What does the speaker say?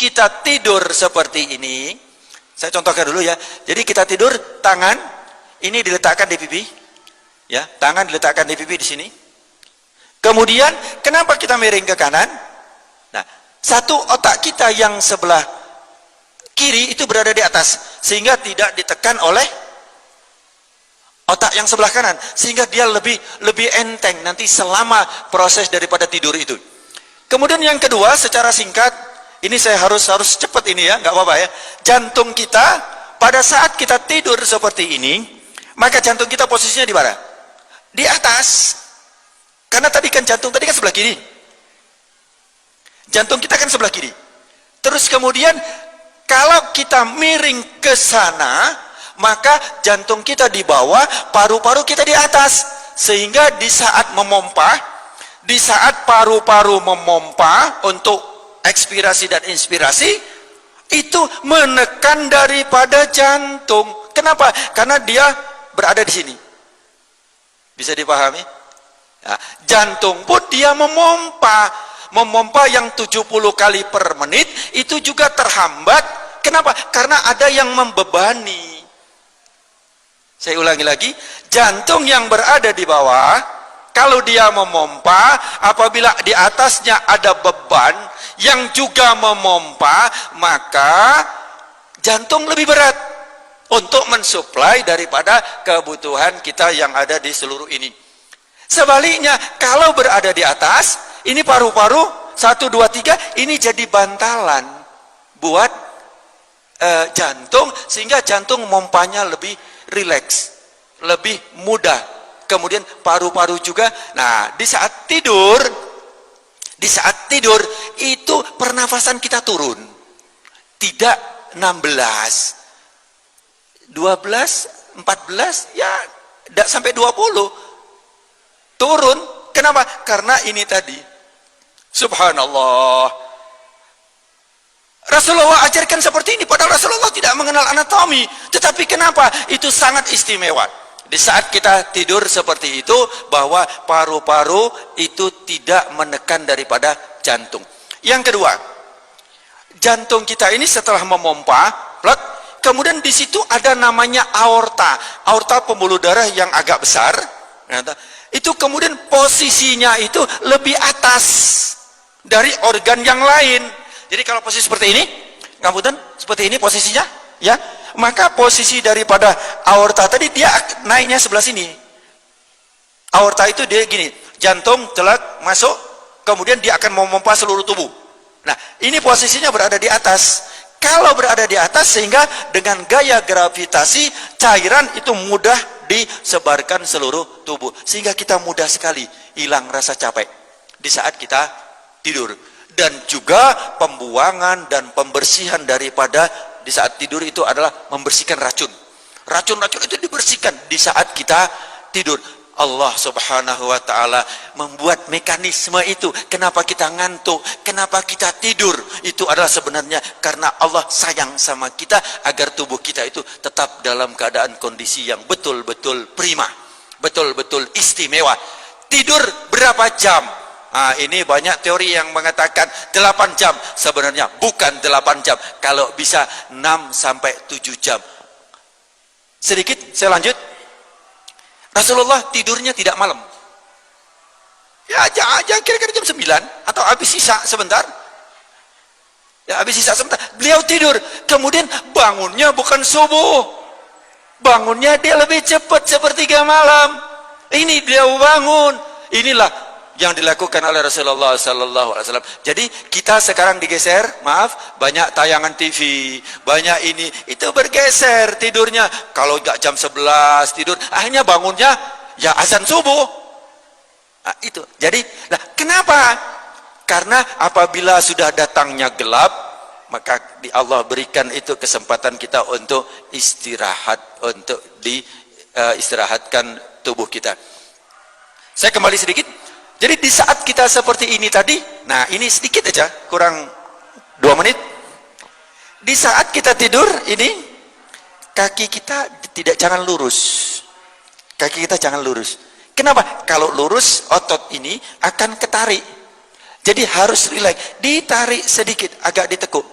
kita tidur seperti ini, saya contohkan dulu ya. Jadi kita tidur, tangan ini diletakkan di pipi, ya, tangan diletakkan di pipi di sini. Kemudian kenapa kita miring ke kanan? Nah, satu otak kita yang sebelah kiri itu berada di atas, sehingga tidak ditekan oleh otak yang sebelah kanan, sehingga dia lebih enteng nanti selama proses daripada tidur itu. Kemudian yang kedua, secara singkat, ini saya harus cepat ini ya, nggak apa-apa ya. Jantung kita pada saat kita tidur seperti ini, maka jantung kita posisinya di mana? Di atas. Karena tadi kan jantung tadi kan sebelah kiri. Jantung kita kan sebelah kiri. Terus kemudian kalau kita miring ke sana, maka jantung kita di bawah, paru-paru kita di atas. Sehingga di saat memompa, di saat paru-paru memompa untuk ekspirasi dan inspirasi, itu menekan daripada jantung. Kenapa? Karena dia berada di sini. Bisa dipahami? Nah, jantung pun dia memompa yang 70 kali per menit, itu juga terhambat. Kenapa? Karena ada yang membebani. Saya ulangi lagi, jantung yang berada di bawah, kalau dia memompa, apabila di atasnya ada beban yang juga memompa, maka jantung lebih berat untuk mensuplai daripada kebutuhan kita yang ada di seluruh ini. Sebaliknya, kalau berada di atas, ini paru-paru 1, 2, 3, ini jadi bantalan buat jantung, sehingga jantung mompanya lebih rileks, lebih mudah. Kemudian paru-paru juga. Nah, di saat tidur itu pernafasan kita turun. Tidak 16, 12, 14, ya tidak sampai 20. Turun. Kenapa? Karena ini tadi. Subhanallah. Rasulullah ajarkan seperti ini, padahal Rasulullah tidak mengenal anatomi. Tetapi kenapa? Itu sangat istimewa. Di saat kita tidur seperti itu, bahwa paru-paru itu tidak menekan daripada jantung. Yang kedua, jantung kita ini setelah memompa, kemudian di situ ada namanya aorta. Aorta pembuluh darah yang agak besar. Itu kemudian posisinya itu lebih atas dari organ yang lain. Jadi kalau posisi seperti ini, ngapunten, seperti ini posisinya, ya, maka posisi daripada aorta tadi dia naiknya sebelah sini. Aorta itu dia gini, jantung telak masuk, kemudian dia akan memompa seluruh tubuh. Nah, ini posisinya berada di atas. Kalau berada di atas, sehingga dengan gaya gravitasi cairan itu mudah disebarkan seluruh tubuh, sehingga kita mudah sekali hilang rasa capek di saat kita tidur. Dan juga pembuangan dan pembersihan daripada di saat tidur itu adalah membersihkan racun. Racun-racun itu dibersihkan di saat kita tidur. Allah subhanahu wa ta'ala membuat mekanisme itu. Kenapa kita ngantuk, kenapa kita tidur, itu adalah sebenarnya karena Allah sayang sama kita, agar tubuh kita itu tetap dalam keadaan kondisi yang betul-betul prima, betul-betul istimewa. Tidur berapa jam? Nah, ini banyak teori yang mengatakan 8 jam. Sebenarnya bukan 8 jam, kalau bisa 6 sampai 7 jam. Sedikit saya lanjut. Rasulullah tidurnya tidak malam. Ya aja kira-kira jam 9 atau habis sisa sebentar. Ya habis sisa sebentar. Beliau tidur, kemudian bangunnya bukan subuh. Bangunnya dia lebih cepat, sepertiga malam. Ini beliau bangun. Inilah yang dilakukan oleh Rasulullah sallallahu alaihi wasallam. Jadi kita sekarang digeser, maaf, banyak tayangan TV, banyak ini, itu bergeser tidurnya. Kalau enggak jam 11 tidur, akhirnya bangunnya ya azan subuh. Nah, itu. Jadi, kenapa? Karena apabila sudah datangnya gelap, maka Allah berikan itu kesempatan kita untuk istirahat, untuk istirahatkan tubuh kita. Saya kembali sedikit. Jadi di saat kita seperti ini tadi, nah ini sedikit aja, kurang 2 menit. Di saat kita tidur ini, kaki kita jangan lurus. Kaki kita jangan lurus. Kenapa? Kalau lurus, otot ini akan ketarik. Jadi harus rileks, ditarik sedikit, agak ditekuk.